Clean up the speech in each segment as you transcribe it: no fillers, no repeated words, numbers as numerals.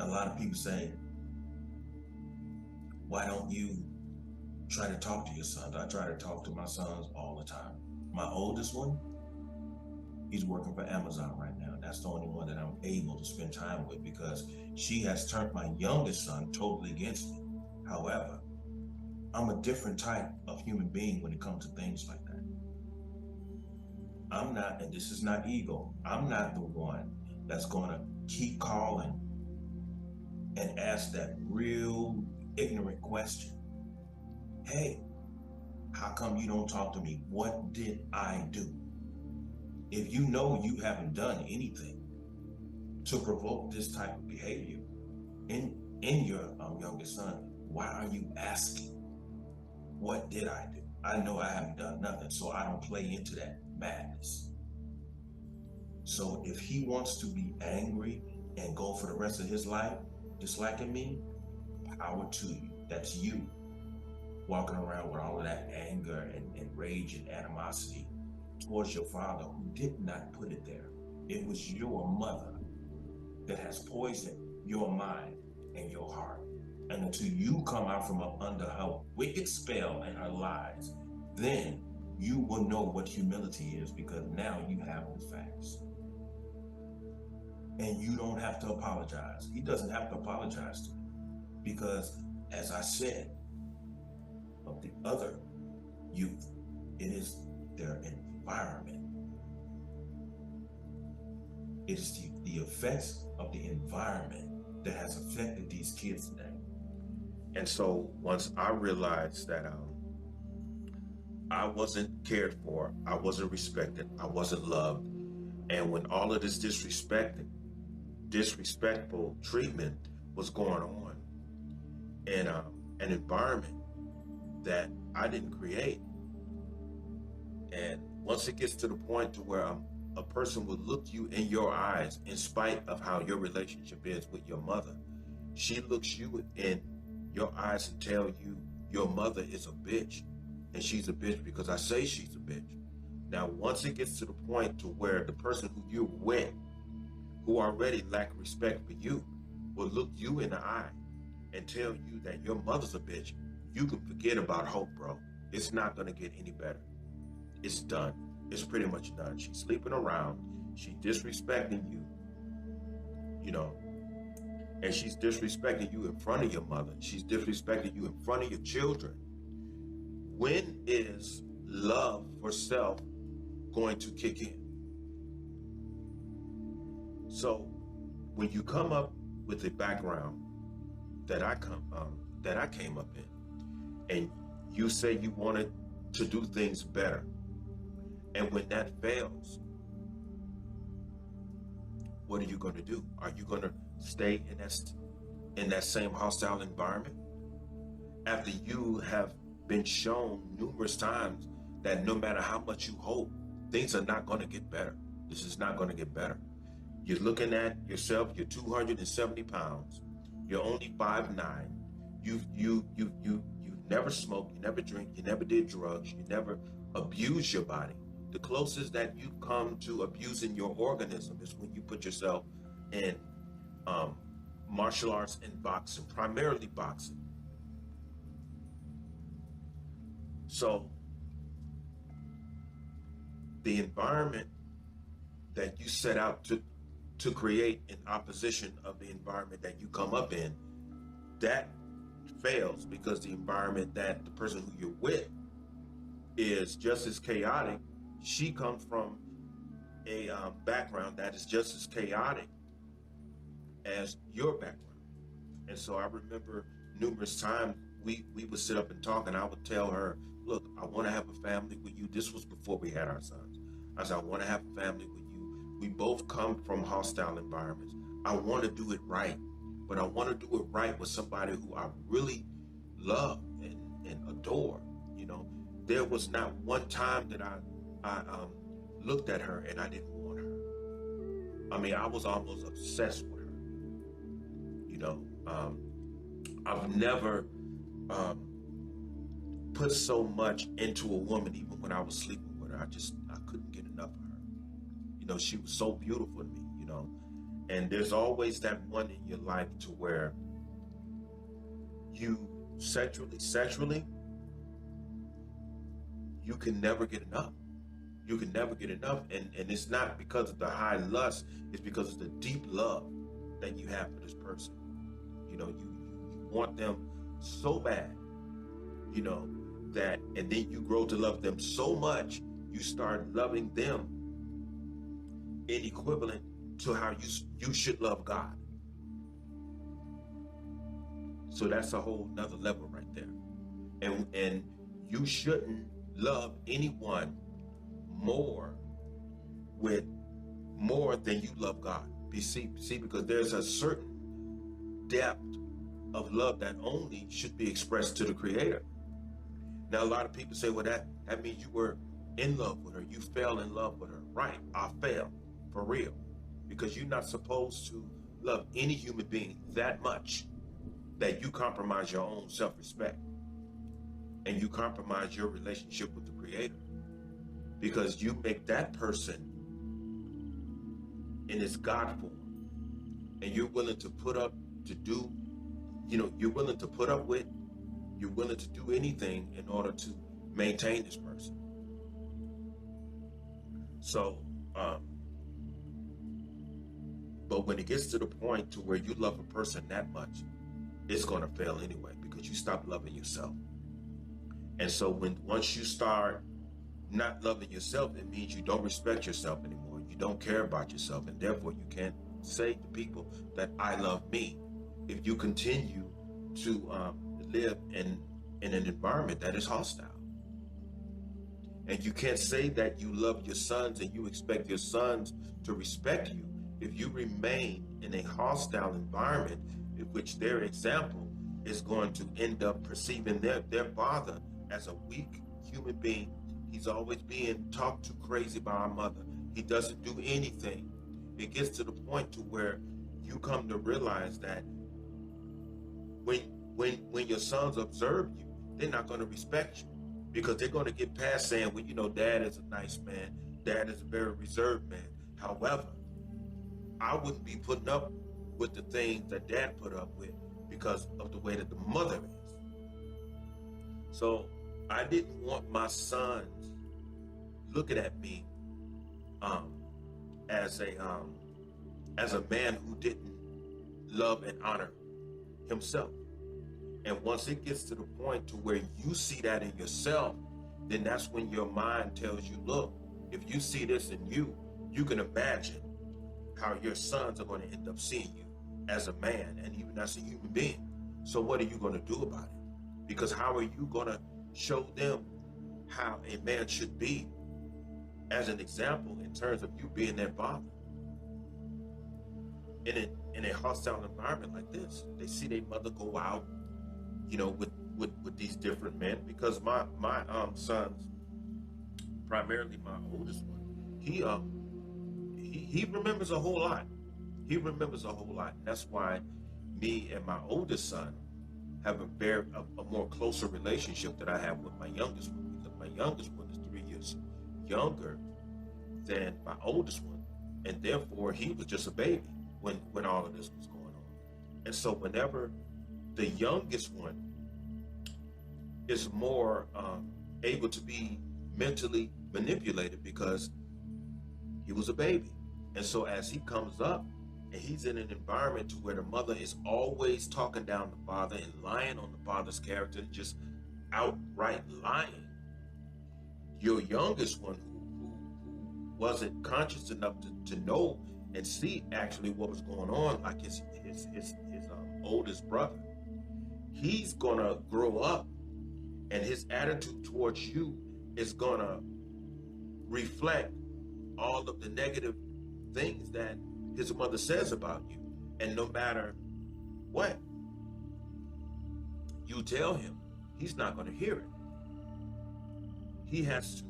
Now, a lot of people say, why don't you try to talk to your sons? I try to talk to my sons all the time. My oldest one, he's working for Amazon right now. That's the only one that I'm able to spend time with because she has turned my youngest son totally against me. However, I'm a different type of human being when it comes to things like that. I'm not, and this is not ego, I'm not the one that's going to keep calling and ask that real ignorant question. Hey, how come you don't talk to me? What did I do? If you know you haven't done anything to provoke this type of behavior in your youngest son, why are you asking? What did I do? I know I haven't done nothing, so I don't play into that madness. So if he wants to be angry and go for the rest of his life disliking me, power to you. That's you walking around with all of that anger and rage and animosity towards your father who did not put it there. It was your mother that has poisoned your mind and your heart. And until you come out from up under her wicked spell and her lies, then you will know what humility is because now you have the facts. And you don't have to apologize. He doesn't have to apologize to me because, as I said, of the other youth, it is their environment. It is the effects of the environment that has affected these kids today. And so once I realized that I wasn't cared for, I wasn't respected, I wasn't loved, and when all of this disrespectful treatment was going on in an environment that I didn't create, and once it gets to the point to where a person will look you in your eyes, in spite of how your relationship is with your mother, she looks you in your eyes and tell you your mother is a bitch, and she's a bitch because I say she's a bitch. Now, once it gets to the point to where the person who you're with, who already lack respect for you, will look you in the eye and tell you that your mother's a bitch, you can forget about hope, bro. It's not gonna get any better. It's done. It's pretty much done. She's sleeping around. She's disrespecting you, you know, and she's disrespecting you in front of your mother. She's disrespecting you in front of your children. When is love for self going to kick in? So when you come up with a background that I came up in, and you say you wanted to do things better, and when that fails, what are you going to do? Are you going to stay in that same hostile environment after you have been shown numerous times that no matter how much you hope, things are not going to get better? This is not going to get better. You're looking at yourself, you're 270 pounds, you're only 5'9". You never smoked, you never drink, you never did drugs, you never abused your body. The closest that you've come to abusing your organism is when you put yourself in martial arts and boxing, primarily boxing. So the environment that you set out to create in opposition of the environment that you come up in, that fails because the environment that the person who you're with is just as chaotic. She comes from a background that is just as chaotic as your background. And so I remember numerous times we would sit up and talk, and I would tell her, look, I want to have a family with you. This was before we had our sons. I said, I want to have a family with you. We both come from hostile environments. I want to do it right, but I want to do it right with somebody who I really love and adore. You know, there was not one time that I looked at her and I didn't want her. I mean, I was almost obsessed with her. You know, I've never put so much into a woman, even when I was sleeping with her. I couldn't get enough of her. You know, she was so beautiful to me, you know. And there's always that one in your life to where you sexually, you can never get enough. You can never get enough. And it's not because of the high lust, it's because of the deep love that you have for this person. You know, you want them so bad, you know, that, and then you grow to love them so much, you start loving them in equivalent to how you should love God. So that's a whole nother level right there. And you shouldn't love anyone more than you love God. See, because there's a certain depth of love that only should be expressed to the Creator. Now, a lot of people say, well, that means you were in love with her. You fell in love with her. Right, I fell, for real. Because you're not supposed to love any human being that much that you compromise your own self-respect and you compromise your relationship with the Creator. Because you make that person in its God form, and you're willing to put up to do, you know, you're willing to put up with, you're willing to do anything in order to maintain this person. So, but when it gets to the point to where you love a person that much, it's going to fail anyway, because you stop loving yourself. And so once you start not loving yourself, it means you don't respect yourself anymore. You don't care about yourself, and therefore you can't say to people that I love me. If you continue to live in an environment that is hostile, and you can't say that you love your sons and you expect your sons to respect you if you remain in a hostile environment in which their example is going to end up perceiving their father as a weak human being. He's always being talked to crazy by our mother. He doesn't do anything. It gets to the point to where you come to realize that when your sons observe you, they're not going to respect you, because they're going to get past saying, well, you know, dad is a nice man. Dad is a very reserved man. However, I wouldn't be putting up with the things that dad put up with because of the way that the mother is. So I didn't want my sons looking at me as a man who didn't love and honor himself. And once it gets to the point to where you see that in yourself, then that's when your mind tells you, look, if you see this in you, you can imagine how your sons are going to end up seeing you as a man and even as a human being. So what are you going to do about it? Because how are you going to show them how a man should be as an example in terms of you being their father? In a hostile environment like this, they see their mother go out, you know, with these different men. Because my sons, primarily my oldest one, he remembers a whole lot. He remembers a whole lot. And that's why me and my oldest son have a more closer relationship that I have with my youngest one, because my youngest one is 3 years younger than my oldest one, and therefore he was just a baby when all of this was going on. And so whenever the youngest one is more able to be mentally manipulated because he was a baby. And so as he comes up and he's in an environment to where the mother is always talking down the father and lying on the father's character, just outright lying, your youngest one who wasn't conscious enough to know and see actually what was going on, like his oldest brother, he's gonna grow up and his attitude towards you is gonna reflect all of the negative things that his mother says about you. And no matter what you tell him, he's not going to hear it. He has to,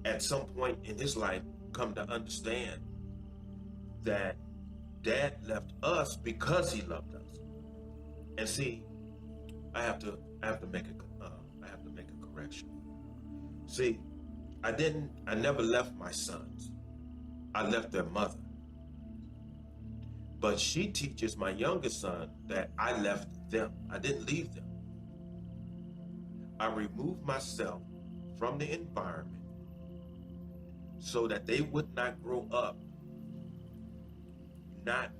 at some point in his life, come to understand that dad left us because he loved us. And see, I have to make a correction. See, I never left my sons. I left their mother. But she teaches my youngest son that I left them. I didn't leave them. I removed myself from the environment so that they would not grow up not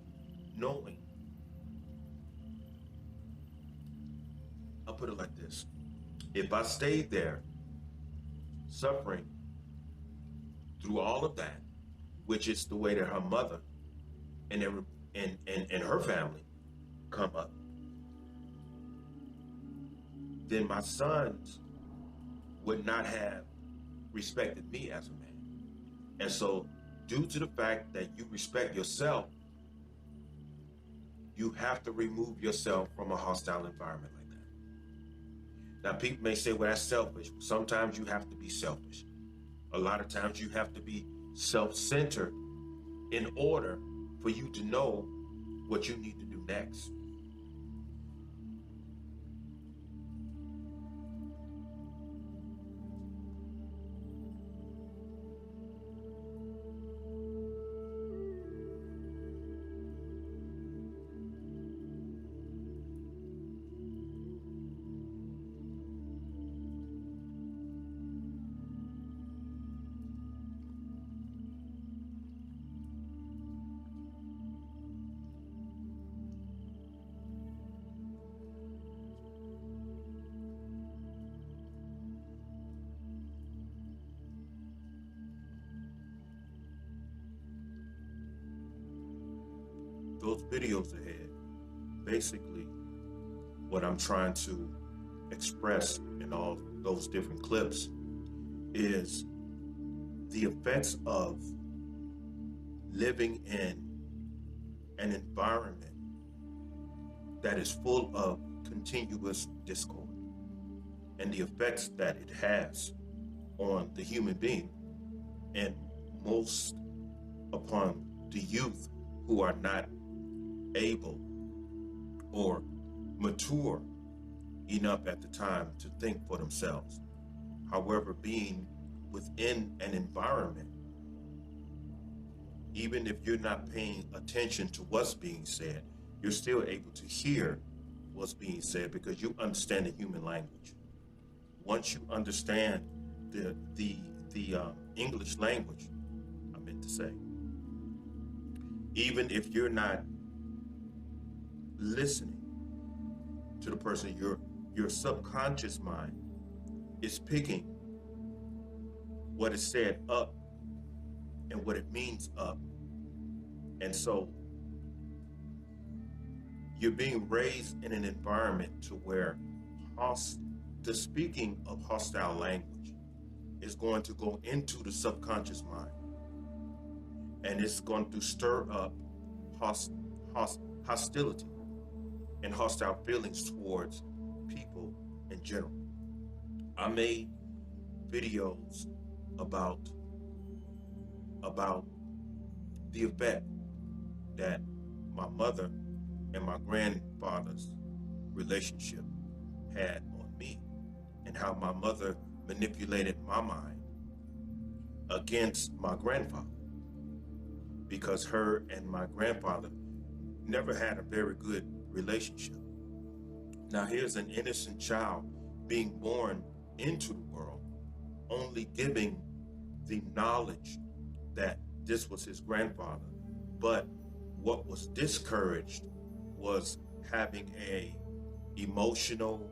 knowing. I'll put it like this. If I stayed there suffering through all of that, which is the way that her mother and her family come up, then my sons would not have respected me as a man. And so, due to the fact that you respect yourself, you have to remove yourself from a hostile environment like that. Now, people may say, well, that's selfish. Sometimes you have to be selfish. A lot of times you have to be self-centered in order for you to know what you need to do next. Those videos ahead, basically what I'm trying to express in all those different clips is the effects of living in an environment that is full of continuous discord and the effects that it has on the human being, and most upon the youth who are not able or mature enough at the time to think for themselves. However, being within an environment, even if you're not paying attention to what's being said, you're still able to hear what's being said because you understand the human language. Once you understand the English language, I meant to say, even if you're not listening to the person, your subconscious mind is picking what is said up and what it means up. And so you're being raised in an environment to where the speaking of hostile language is going to go into the subconscious mind, and it's going to stir up hostility and hostile feelings towards people in general. I made videos about the effect that my mother and my grandfather's relationship had on me, and how my mother manipulated my mind against my grandfather, because her and my grandfather never had a very good relationship. Now here's an innocent child being born into the world, only giving the knowledge that this was his grandfather. But what was discouraged was having a emotional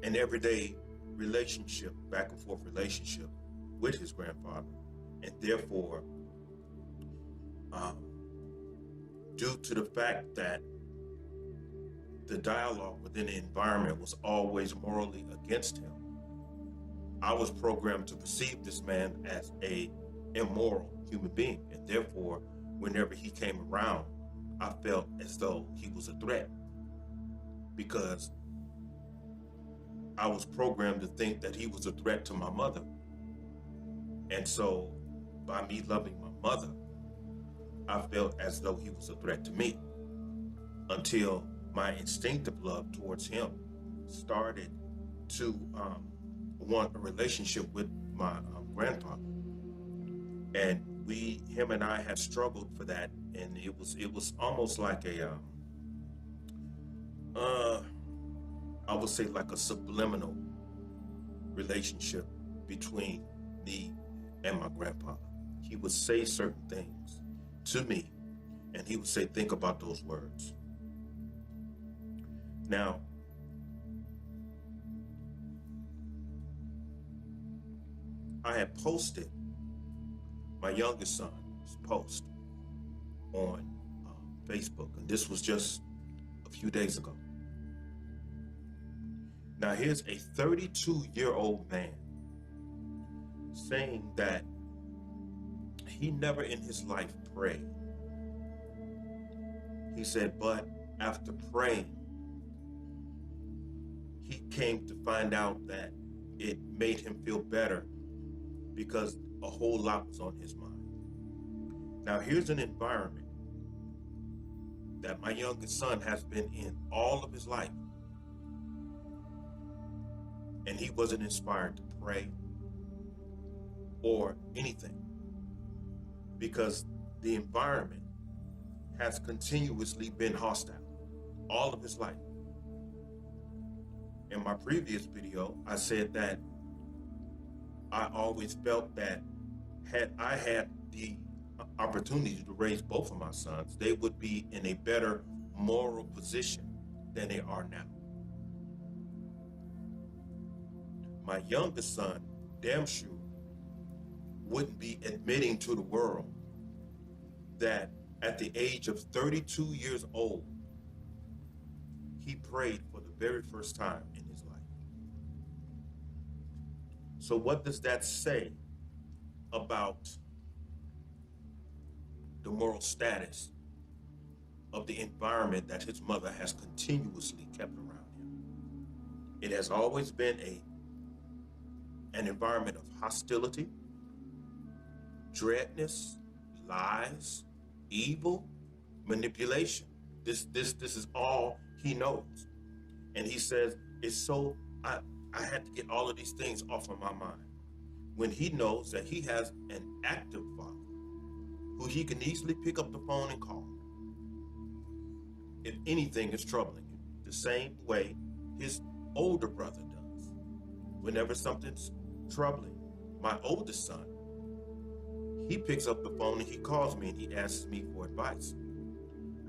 and everyday relationship, back and forth relationship with his grandfather. And therefore, due to the fact that the dialogue within the environment was always morally against him, I was programmed to perceive this man as a immoral human being. And therefore, whenever he came around, I felt as though he was a threat, because I was programmed to think that he was a threat to my mother. And so by me loving my mother, I felt as though he was a threat to me, until my instinctive love towards him started to want a relationship with my grandfather. And him and I have struggled for that, and it was almost like uh, I would say like a subliminal relationship between me and my grandfather. He would say certain things to me, and he would say, think about those words. Now, I had posted my youngest son's post on Facebook, and this was just a few days ago. Now, here's a 32-year-old man saying that he never in his life prayed. He said, but after praying, he came to find out that it made him feel better because a whole lot was on his mind. Now, here's an environment that my youngest son has been in all of his life, and he wasn't inspired to pray or anything because the environment has continuously been hostile all of his life. In my previous video, I said that I always felt that had I had the opportunity to raise both of my sons, they would be in a better moral position than they are now. My youngest son, damn sure, wouldn't be admitting to the world that at the age of 32 years old, he prayed for the very first time in his life. So what does that say about the moral status of the environment that his mother has continuously kept around him? It has always been an environment of hostility, dreadness, lies, evil, manipulation. This is all he knows. And he says, it's so, I had to get all of these things off of my mind. When he knows that he has an active father who he can easily pick up the phone and call if anything is troubling him, the same way his older brother does. Whenever something's troubling my oldest son, he picks up the phone and he calls me and he asks me for advice.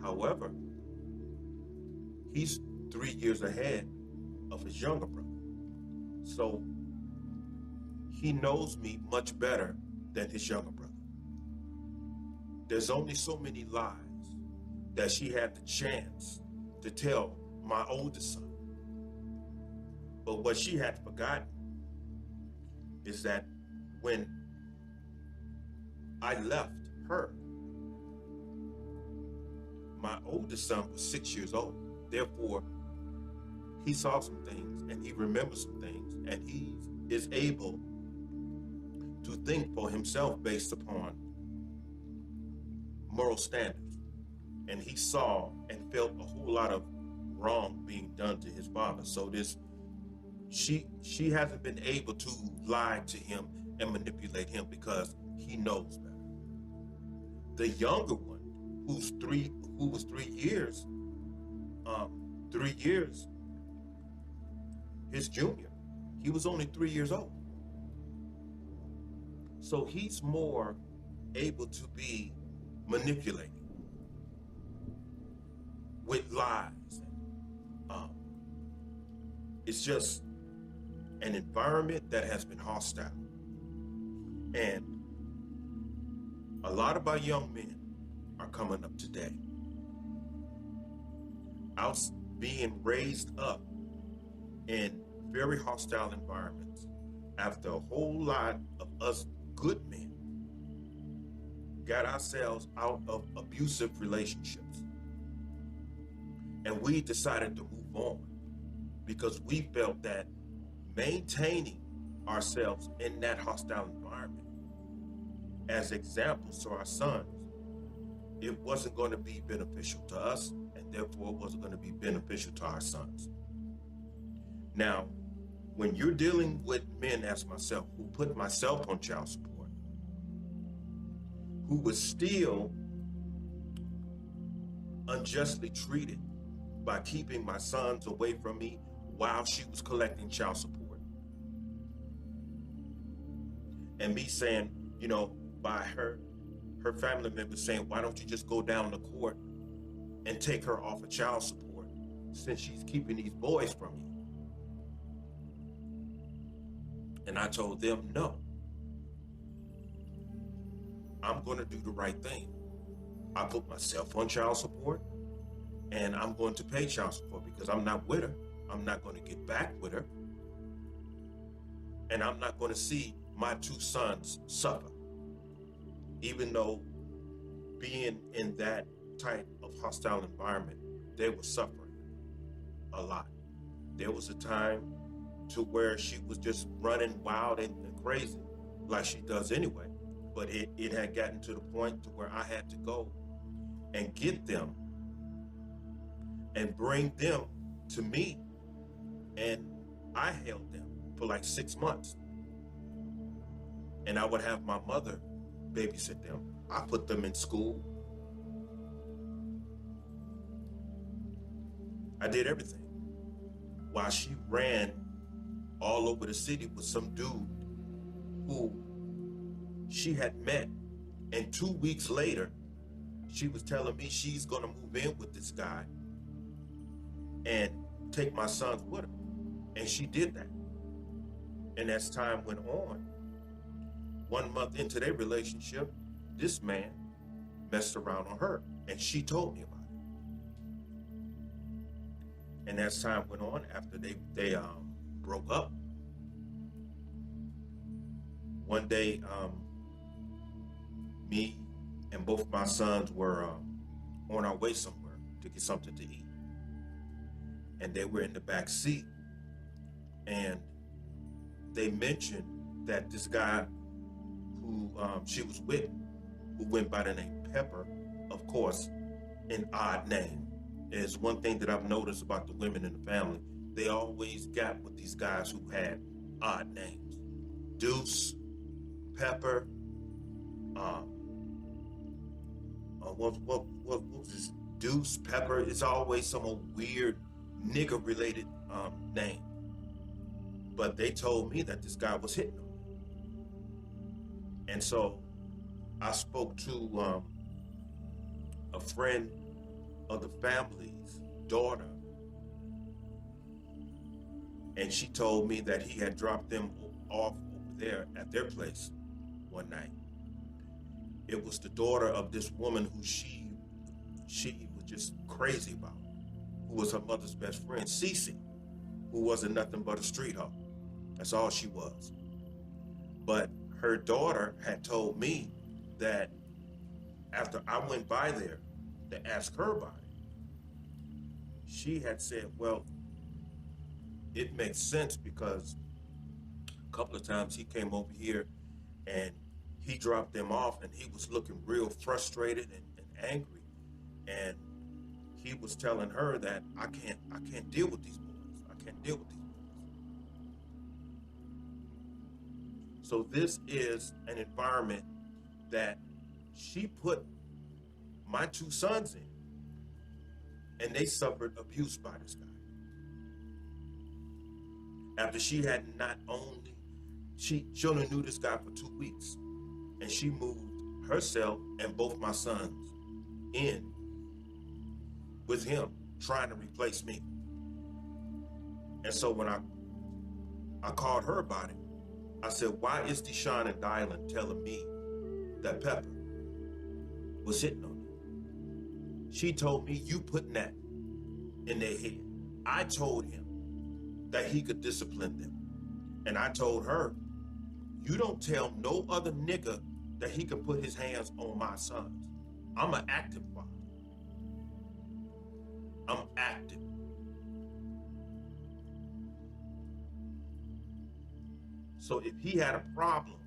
However, he's 3 years ahead of his younger brother. So he knows me much better than his younger brother. There's only so many lies that she had the chance to tell my oldest son. But what she had forgotten is that when I left her, my oldest son was 6 years old. Therefore, he saw some things and he remembers some things, and he is able to think for himself based upon moral standards. And he saw and felt a whole lot of wrong being done to his father. So she hasn't been able to lie to him and manipulate him because he knows better. The younger one, who was 3 years, 3 years his junior, he was only 3 years old. So he's more able to be manipulated with lies. It's just an environment that has been hostile. And a lot of our young men are coming up today out being raised up in very hostile environments after a whole lot of us good men got ourselves out of abusive relationships. And we decided to move on because we felt that maintaining ourselves in that hostile environment as examples to our sons, it wasn't going to be beneficial to us, and therefore it wasn't going to be beneficial to our sons. Now, when you're dealing with men as myself, who put myself on child support, who was still unjustly treated by keeping my sons away from me while she was collecting child support. And me saying, by her family members saying, why don't you just go down to court and take her off of child support since she's keeping these boys from you? And I told them, no, I'm going to do the right thing. I put myself on child support, and I'm going to pay child support because I'm not with her. I'm not going to get back with her. And I'm not going to see my two sons suffer. Even though being in that type of hostile environment, they were suffering a lot. There was a time to where she was just running wild and crazy, like she does anyway. But it had gotten to the point to where I had to go and get them and bring them to me. And I held them for like 6 months. And I would have my mother babysit them. I put them in school. I did everything while she ran all over the city with some dude who she had met. And 2 weeks later, she was telling me she's gonna move in with this guy and take my sons with her. And she did that. And as time went on, 1 month into their relationship, this man messed around on her, and she told me about it. And as time went on, after they broke up, one day, me and both my sons were on our way somewhere to get something to eat, and they were in the back seat, and they mentioned that this guy who she was with, who went by the name Pepper, of course, an odd name. Is one thing that I've noticed about the women in the family. They always got with these guys who had odd names. Deuce, Pepper, what was this? Deuce, Pepper. It's always some weird nigger-related name. But they told me that this guy was hitting them. And so I spoke to a friend of the family's daughter, and she told me that he had dropped them off over there at their place one night. It was the daughter of this woman who she was just crazy about, who was her mother's best friend, Cece, who wasn't nothing but a street hoe. That's all she was. But her daughter had told me that after I went by there to ask her about it, she had said, well, it makes sense because a couple of times he came over here and he dropped them off and he was looking real frustrated and angry. And he was telling her that I can't deal with these boys. I can't deal with these boys. So this is an environment that she put my two sons in, and they suffered abuse by this guy. After she had not only, she only knew this guy for 2 weeks, and she moved herself and both my sons in with him, trying to replace me. And so when I called her about it, I said, why is Deshaun and Dylan telling me that Pepper was hitting on you? She told me you putting that in their head. I told him that he could discipline them. And I told her, you don't tell no other nigga that he can put his hands on my sons. I'm an active father. I'm active. So if he had a problem,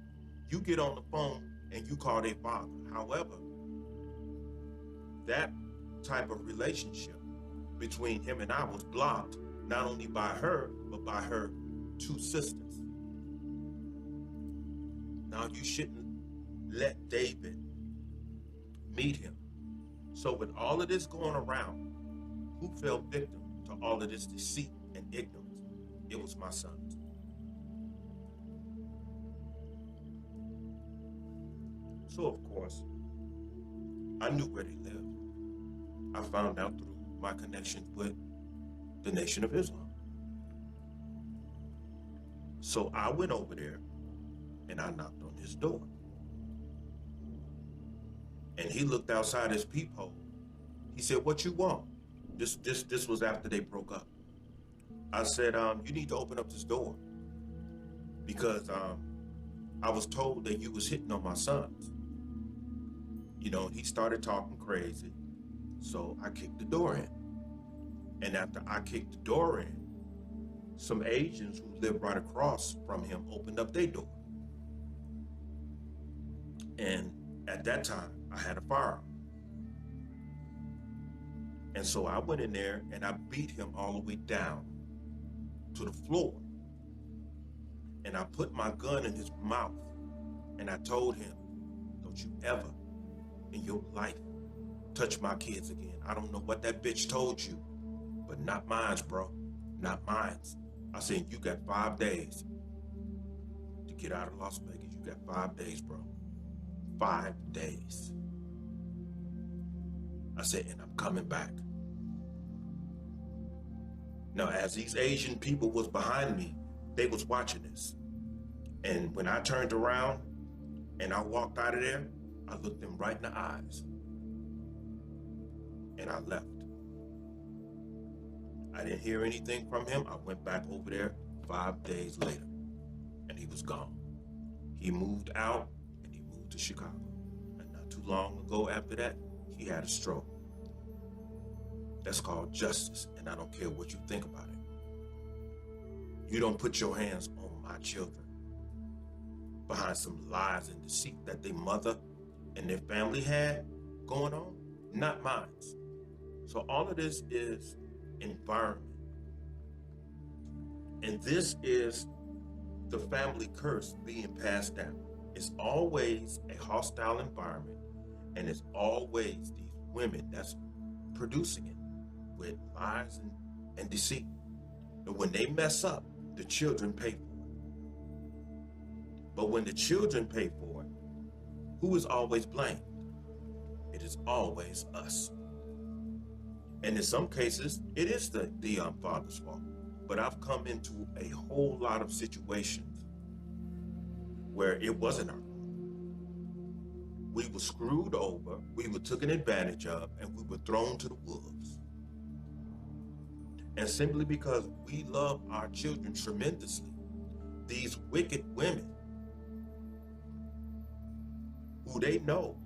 you get on the phone and you call their father. However, that type of relationship between him and I was blocked, not only by her, but by her two sisters. Now, you shouldn't let David meet him. So with all of this going around, who fell victim to all of this deceit and ignorance? It was my sons. So of course, I knew where they lived. I found out through my connections with the Nation of Islam. So I went over there and I knocked on his door. And he looked outside his peephole. He said, "What you want?" This was after they broke up. I said, "You need to open up this door because I was told that you was hitting on my sons." You know, he started talking crazy. So I kicked the door in. And after I kicked the door in, some Asians who lived right across from him opened up their door. And at that time, I had a firearm. And so I went in there and I beat him all the way down to the floor. And I put my gun in his mouth and I told him, "Don't you ever in your life touch my kids again. I don't know what that bitch told you, but not mine's, bro. Not mine's." I said, "You got 5 days to get out of Las Vegas. You got 5 days, bro. 5 days." I said, "And I'm coming back." Now, as these Asian people was behind me, they was watching this. And when I turned around and I walked out of there, I looked them right in the eyes. And I left. I didn't hear anything from him. I went back over there 5 days later, and he was gone. He moved out, and he moved to Chicago. And not too long ago after that, he had a stroke. That's called justice, and I don't care what you think about it. You don't put your hands on my children behind some lies and deceit that their mother and their family had going on, not mine. So all of this is environment. And this is the family curse being passed down. It's always a hostile environment, and it's always these women that's producing it with lies and deceit. And when they mess up, the children pay for it. But when the children pay for it, who is always blamed? It is always us. And in some cases, it is the father's fault. But I've come into a whole lot of situations where it wasn't our fault. We were screwed over, we were taken advantage of, and we were thrown to the wolves. And simply because we love our children tremendously, these wicked women, who they know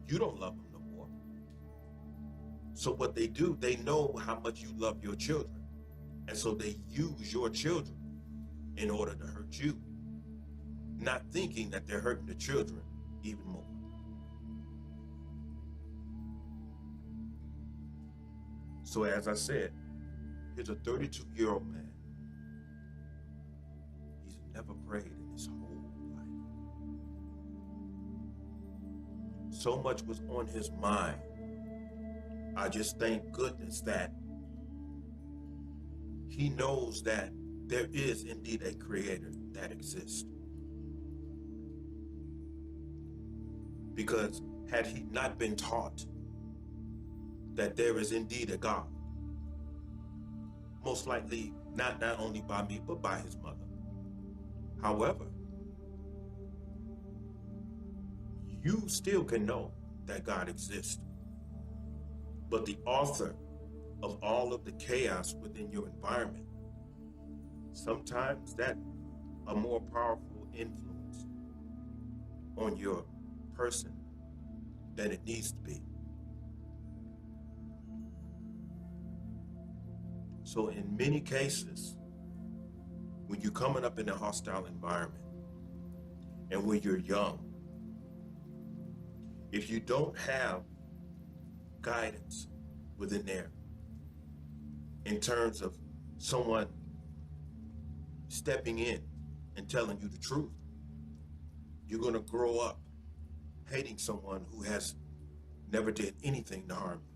you don't love them no more. So what they do, they know how much you love your children. And so they use your children in order to hurt you, not thinking that they're hurting the children even more. So as I said, here's a 32-year-old man. He's never prayed in his whole life. So much was on his mind. I just thank goodness that he knows that there is indeed a creator that exists. Because had he not been taught that there is indeed a God, most likely not only by me, but by his mother. However, you still can know that God exists. But the author of all of the chaos within your environment, sometimes that a more powerful influence on your person than it needs to be. So in many cases, when you're coming up in a hostile environment and when you're young, if you don't have guidance within there in terms of someone stepping in and telling you the truth, you're going to grow up hating someone who has never did anything to harm you.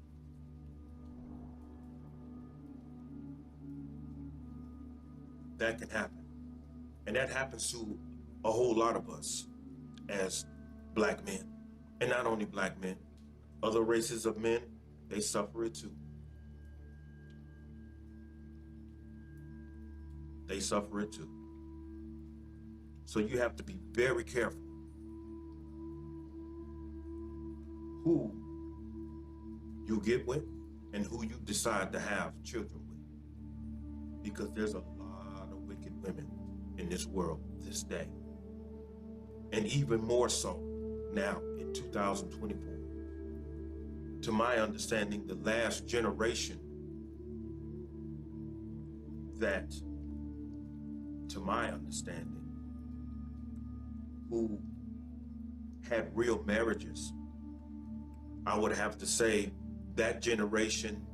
That can happen. And that happens to a whole lot of us as black men. And not only black men, other races of men, they suffer it too. They suffer it too. So you have to be very careful who you get with and who you decide to have children with. Because there's a lot of wicked women in this world this day. And even more so now in 2024. To my understanding, the last generation that, to my understanding, who had real marriages, I would have to say that generation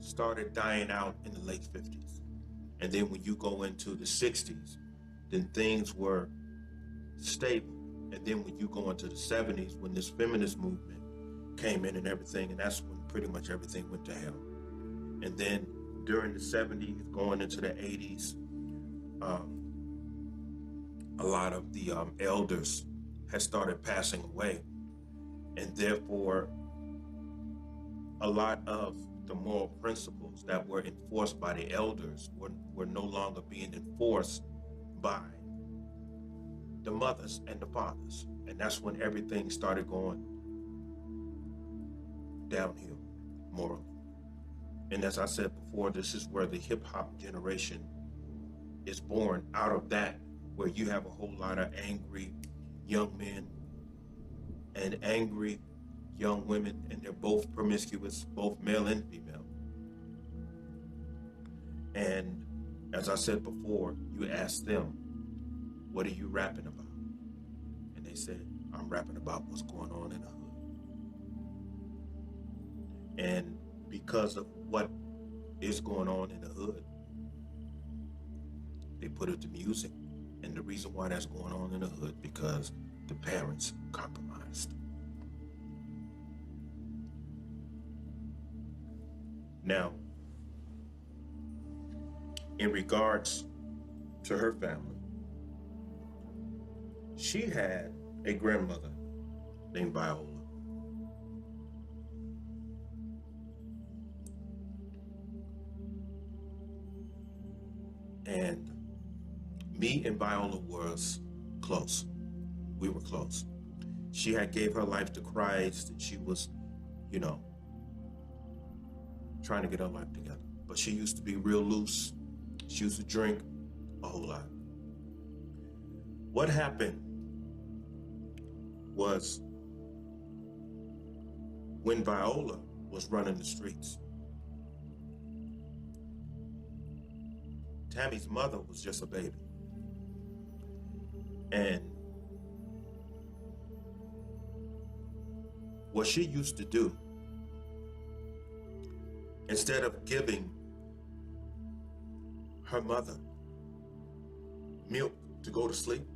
started dying out in the late 50s. And then when you go into the 60s, then things were stable. And then when you go into the 70s, when this feminist movement came in and everything, and that's when pretty much everything went to hell. And then during the 70s, going into the 80s, a lot of the elders had started passing away. And therefore, a lot of the moral principles that were enforced by the elders were no longer being enforced by the mothers and the fathers. And that's when everything started going downhill morally. And as I said before, this is where the hip hop generation is born out of that, where you have a whole lot of angry young men and angry young women, and they're both promiscuous, both male and female. And as I said before, you ask them, what are you rapping about? And they said, I'm rapping about what's going on in the hood. And because of what is going on in the hood, they put it to music. And the reason why that's going on in the hood, because the parents compromised. Now, in regards to her family, she had a grandmother named Viola. And me and Viola was close. We were close. She had gave her life to Christ, and she was, trying to get her life together. But she used to be real loose. She used to drink a whole lot. What happened was when Viola was running the streets, Tammy's mother was just a baby. And what she used to do, instead of giving her mother milk to go to sleep,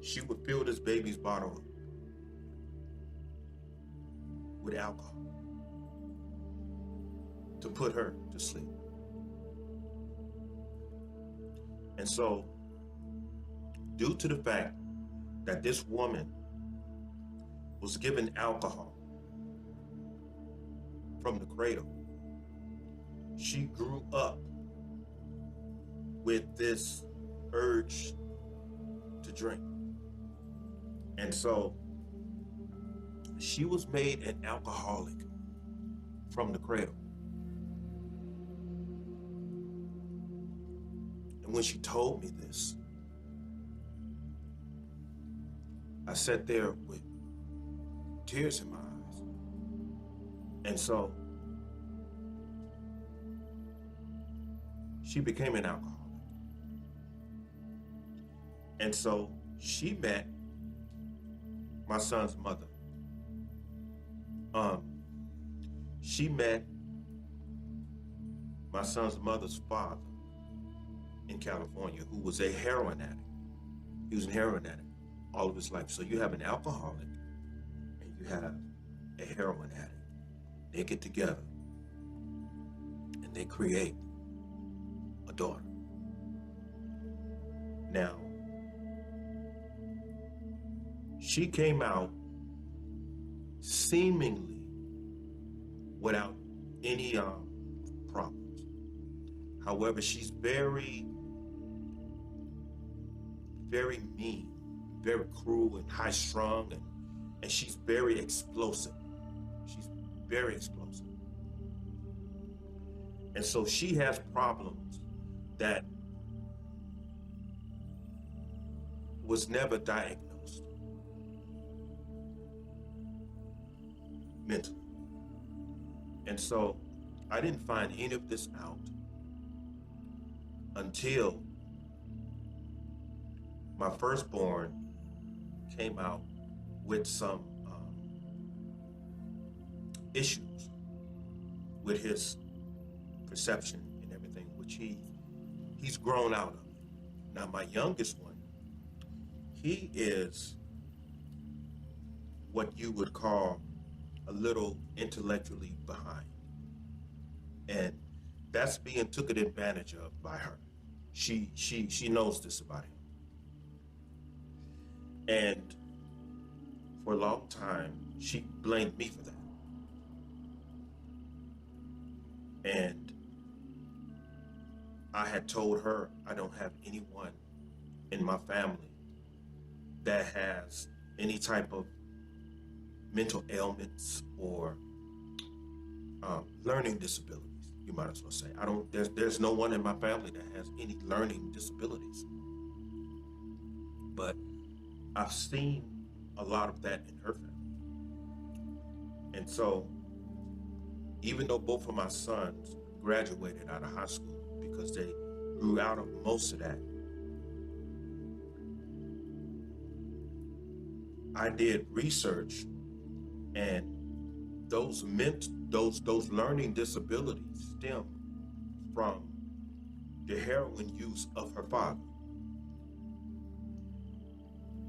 she would fill this baby's bottle with alcohol to put her to sleep. And so, due to the fact that this woman was given alcohol from the cradle, she grew up with this urge to drink. And so she was made an alcoholic from the cradle. And when she told me this, I sat there with tears in my eyes. And so she became an alcoholic. And so she met my son's mother. She met my son's mother's father in California, who was a heroin addict. He was a heroin addict all of his life. So you have an alcoholic and you have a heroin addict. They get together and they create a daughter. Now, she came out seemingly without any problems. However, she's very, very mean, very cruel and high strung, and she's very explosive. She's very explosive. And so she has problems that was never diagnosed mentally. And so I didn't find any of this out until my firstborn came out with some issues with his perception and everything, which he's grown out of. Now my youngest one, he is what you would call a little intellectually behind. And that's being taken advantage of by her. She knows this about him. And for a long time, she blamed me for that. And I had told her I don't have anyone in my family that has any type of mental ailments or learning disabilities, you might as well say. There's no one in my family that has any learning disabilities. But I've seen a lot of that in her family. And so, even though both of my sons graduated out of high school because they grew out of most of that, I did research, and those learning disabilities stem from the heroin use of her father.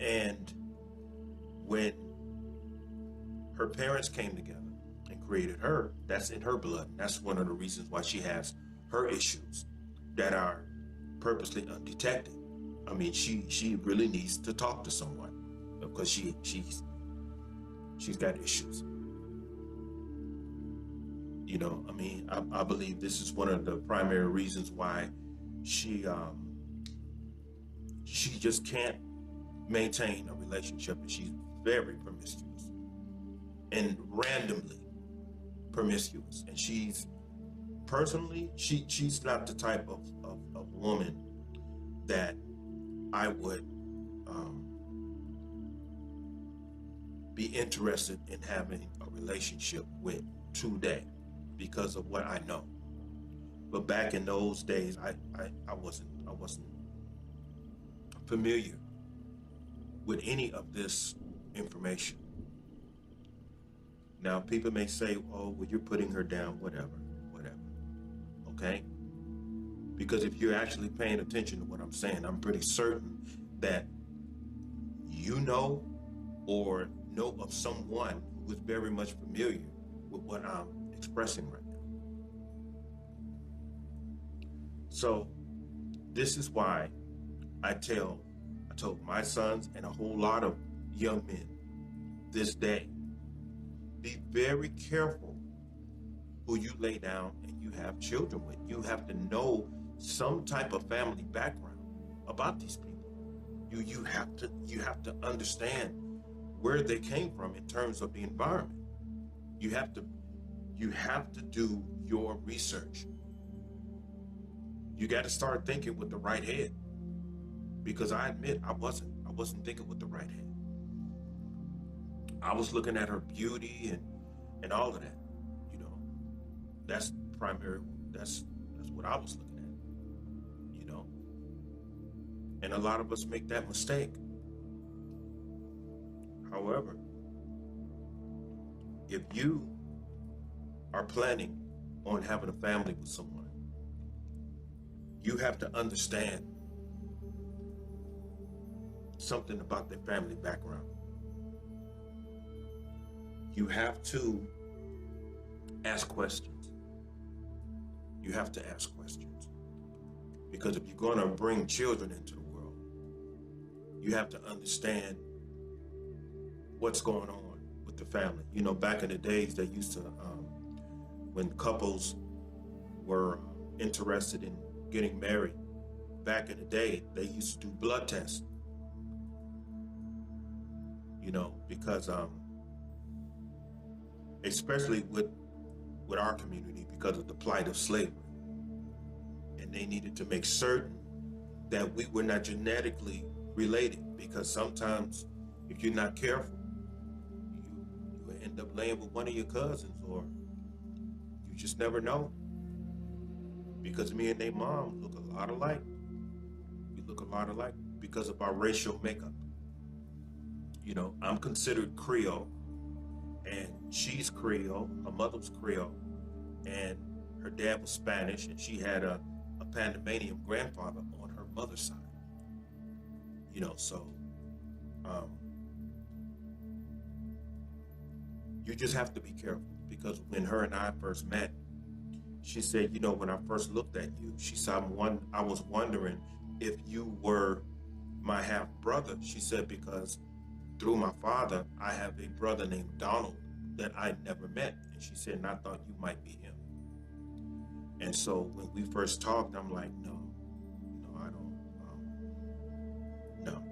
And when her parents came together and created her, that's in her blood. That's one of the reasons why she has her issues that are purposely undetected. I mean, she really needs to talk to someone because she's got issues. You know, I mean, I believe this is one of the primary reasons why she just can't maintain a relationship, and she's very promiscuous and randomly promiscuous. And she's not the type of woman that I would be interested in having a relationship with today because of what I know. But back in those days, I wasn't familiar with any of this information. Now, people may say, oh, well, you're putting her down, whatever, okay? Because if you're actually paying attention to what I'm saying, I'm pretty certain that you know or know of someone who is very much familiar with what I'm expressing right now. So this is why I told my sons and a whole lot of young men this day, be very careful who you lay down and you have children with. You have to know some type of family background about these people. You have to understand where they came from in terms of the environment. You have to do your research. You got to start thinking with the right head, because I admit I wasn't thinking with the right head. I was looking at her beauty and all of that. You know, that's primary. That's what I was looking at. You know, and a lot of us make that mistake. However, if you are planning on having a family with someone, you have to understand something about their family background. You have to ask questions. You have to ask questions. Because if you're going to bring children into the world, you have to understand what's going on with the family. You know, back in the days, they used to, when couples were interested in getting married, back in the day, they used to do blood tests. You know, because especially with our community, because of the plight of slavery, and they needed to make certain that we were not genetically related, because sometimes if you're not careful, you end up laying with one of your cousins, or you just never know, because me and their mom look a lot alike. We look a lot alike because of our racial makeup. You know, I'm considered Creole, and she's Creole, her mother was Creole, and her dad was Spanish, and she had a Panamanian grandfather on her mother's side. You know, so you just have to be careful, because when her and I first met, she said, you know, when I first looked at you, she said, I was wondering if you were my half brother. She said, because through my father, I have a brother named Donald that I never met. And she said, and I thought you might be him. And so when we first talked, I'm like, no, I don't, no.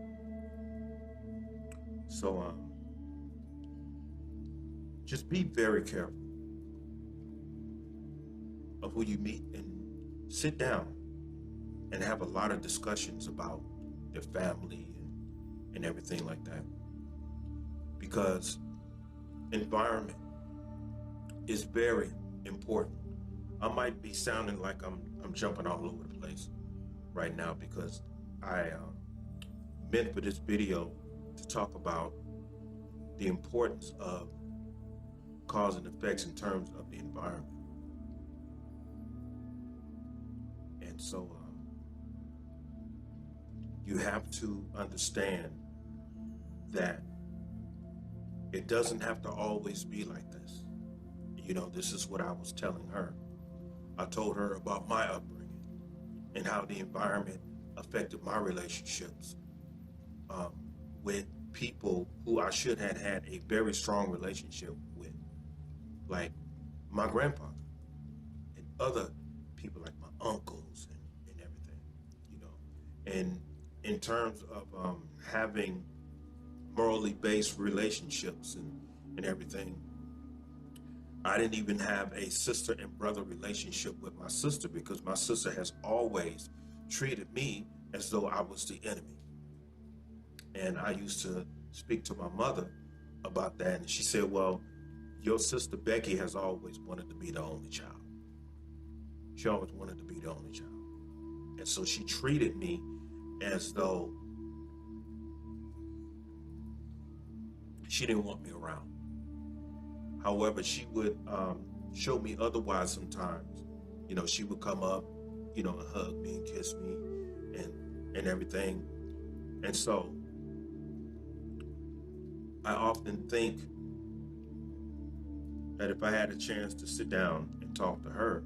So just be very careful of who you meet, and sit down and have a lot of discussions about their family and everything like that. Because environment is very important. I might be sounding like I'm jumping all over the place right now, because I meant for this video to talk about the importance of cause and effects in terms of the environment. And so you have to understand that it doesn't have to always be like this. You know, this is what I was telling her. I told her about my upbringing and how the environment affected my relationships with people who I should have had a very strong relationship with, like my grandfather and other people like my uncles and everything, you know. And in terms of having morally based relationships and everything, I didn't even have a sister and brother relationship with my sister, because my sister has always treated me as though I was the enemy. And I used to speak to my mother about that, and she said, well, your sister Becky has always wanted to be the only child. She always wanted to be the only child. And so she treated me as though she didn't want me around. However, she would show me otherwise sometimes. You know, she would come up, you know, and hug me and kiss me and everything. And so I often think that if I had a chance to sit down and talk to her,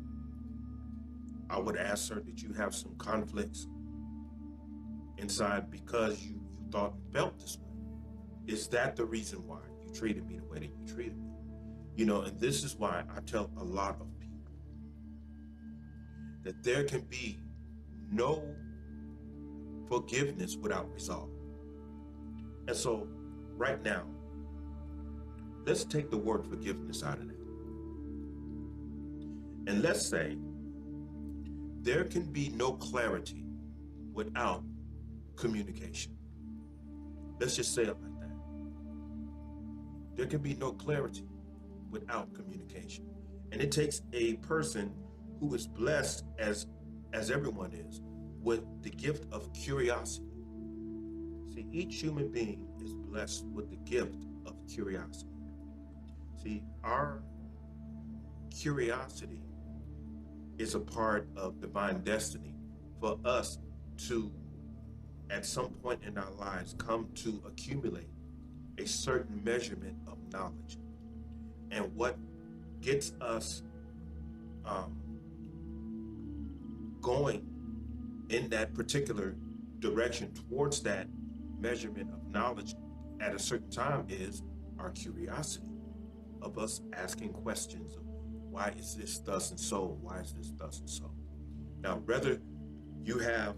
I would ask her, did you have some conflicts inside because you thought and felt this way? Is that the reason why you treated me the way that you treated me? You know, and this is why I tell a lot of people that there can be no forgiveness without resolve. And so right now, let's take the word forgiveness out of that. And let's say there can be no clarity without communication. Let's just say it like that. There can be no clarity without communication. And it takes a person who is blessed, as everyone is, with the gift of curiosity. See, each human being is blessed with the gift of curiosity. See, our curiosity is a part of divine destiny for us to at some point in our lives come to accumulate a certain measurement of knowledge. And what gets us um, going in that particular direction towards that measurement of knowledge at a certain time is our curiosity of us asking questions of why is this thus and so? Why is this thus and so? Now, whether you have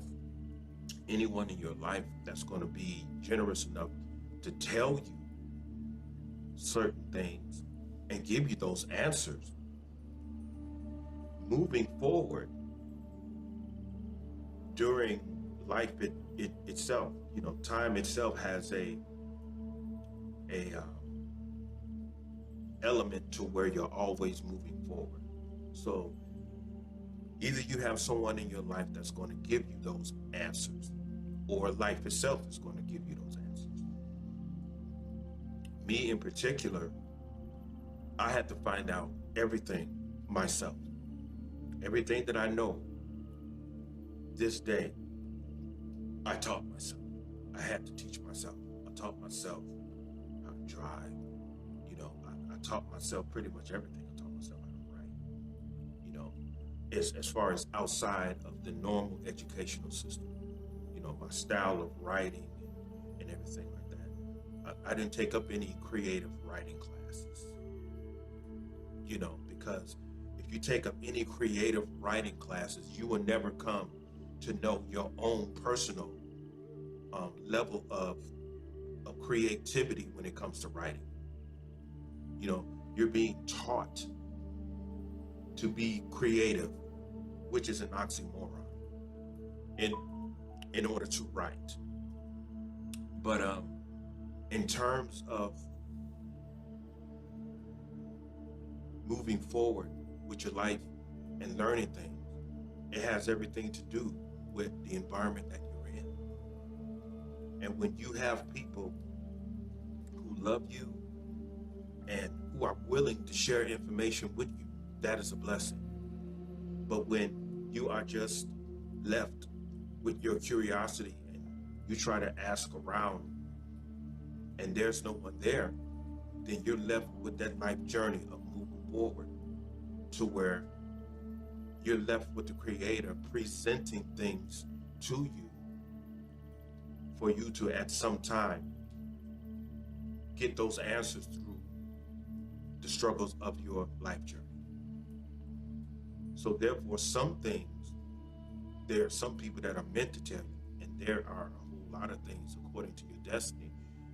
anyone in your life that's going to be generous enough to tell you certain things and give you those answers, moving forward during life itself, time itself has a element to where you're always moving forward. So either you have someone in your life that's going to give you those answers, or life itself is going to give you those answers. Me in particular, I had to find out everything myself. Everything that I know this day, I taught myself. I had to teach myself. I taught myself how to drive. I taught myself pretty much everything. I taught myself how to write. As far as outside of the normal educational system, my style of writing and everything like that. I didn't take up any creative writing classes, because if you take up any creative writing classes, you will never come to know your own personal level of creativity when it comes to writing. You're being taught to be creative, which is an oxymoron in order to write. But in terms of moving forward with your life and learning things, it has everything to do with the environment that you're in. And when you have people who love you and who are willing to share information with you, that is a blessing. But when you are just left with your curiosity and you try to ask around and there's no one there, then you're left with that life journey of moving forward to where you're left with the Creator presenting things to you for you to at some time get those answers through the struggles of your life journey. So therefore, some things, there are some people that are meant to tell you, and there are a whole lot of things according to your destiny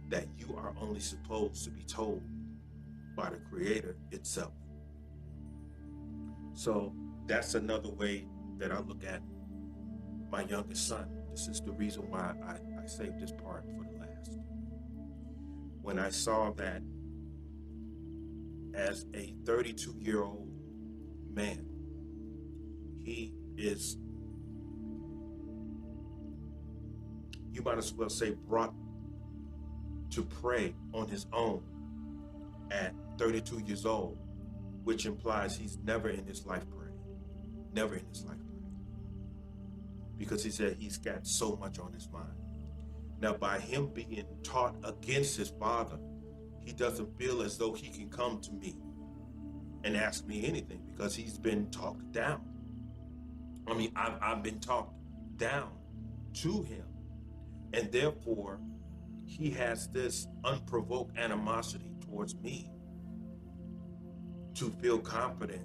that you are only supposed to be told by the Creator itself. So that's another way that I look at my youngest son. This is the reason why I saved this part for the last. When I saw that as a 32-year-old man, he is, you might as well say, brought to pray on his own at 32 years old, which implies he's never in his life prayed. Never in his life prayed. Because he said he's got so much on his mind. Now, by him being taught against his father, he doesn't feel as though he can come to me and ask me anything because he's been talked down. I've been talked down to him. And therefore, he has this unprovoked animosity towards me to feel confident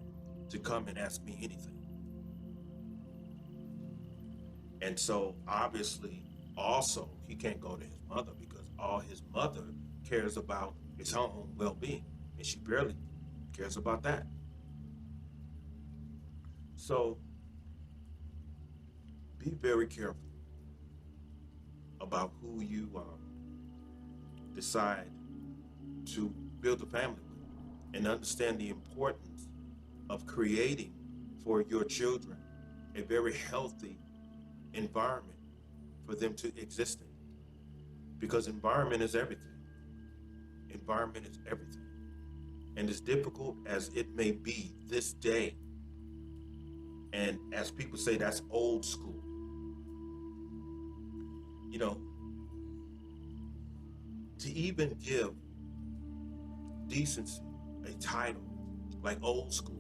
to come and ask me anything. And so obviously also he can't go to his mother because all his mother cares about is her own well-being, and she barely cares about that. So be very careful about who you decide to build a family with, and understand the importance of creating for your children a very healthy environment for them to exist in. Because environment is everything. Environment is everything. And as difficult as it may be this day, and as people say, that's old school. You know, to even give decency a title like old school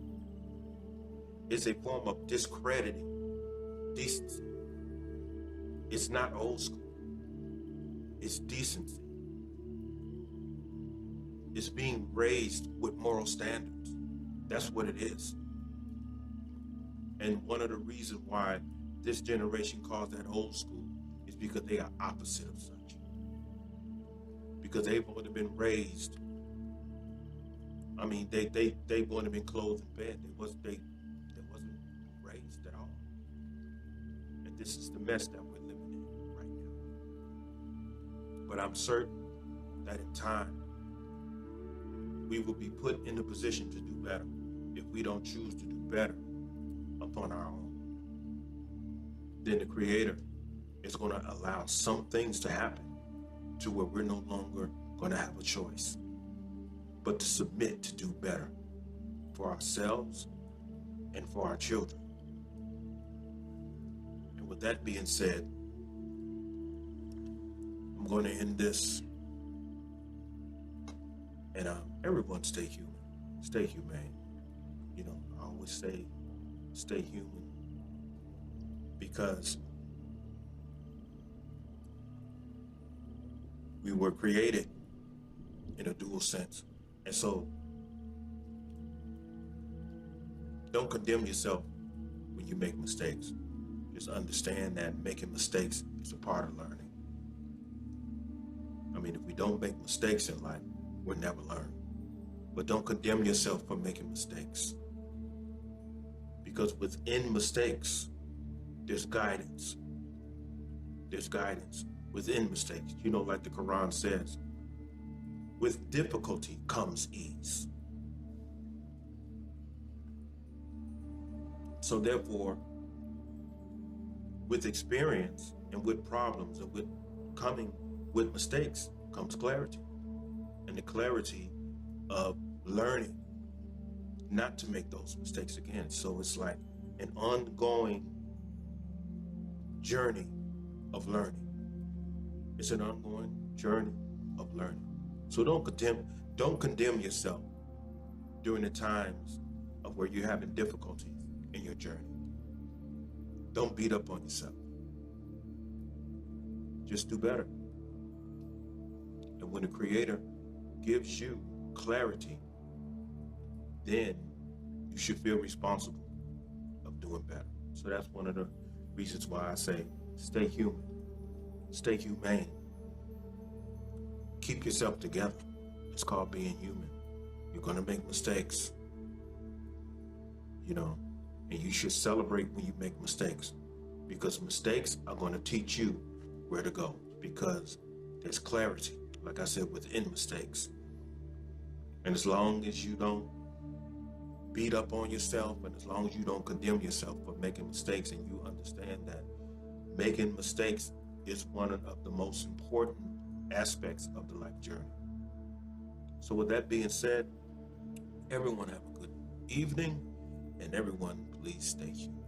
is a form of discrediting decency. It's not old school. It's decency. It's being raised with moral standards. That's what it is. And one of the reasons why this generation calls that old school is because they are opposite of such. Because they've only been raised. I mean, they've only been clothed in bed. They wasn't raised at all. And this is the mess that we're living in right now. But I'm certain that in time, we will be put in a position to do better if we don't choose to do better upon our own. Then the Creator is going to allow some things to happen to where we're no longer going to have a choice but to submit to do better for ourselves and for our children. And with that being said, I'm going to end this. And everyone stay human, stay humane. You know, I always say stay human because we were created in a dual sense. And so don't condemn yourself when you make mistakes. Just understand that making mistakes is a part of learning. I mean, if we don't make mistakes in life, we'll never learn. But don't condemn yourself for making mistakes. Because within mistakes, there's guidance. There's guidance within mistakes. You know, like the Quran says, with difficulty comes ease. So therefore, with experience and with problems and with coming with mistakes comes clarity. And the clarity of learning not to make those mistakes again. So it's like an ongoing journey of learning. It's an ongoing journey of learning. So don't condemn yourself during the times of where you're having difficulties in your journey. Don't beat up on yourself. Just do better. And when the Creator gives you clarity, then you should feel responsible of doing better. So that's one of the reasons why I say stay human, stay humane. Keep yourself together. It's called being human. You're going to make mistakes, you know, and you should celebrate when you make mistakes because mistakes are going to teach you where to go because there's clarity, like I said, within mistakes. And as long as you don't beat up on yourself and as long as you don't condemn yourself for making mistakes and you understand that making mistakes is one of the most important aspects of the life journey. So with that being said, everyone have a good evening and everyone please stay human.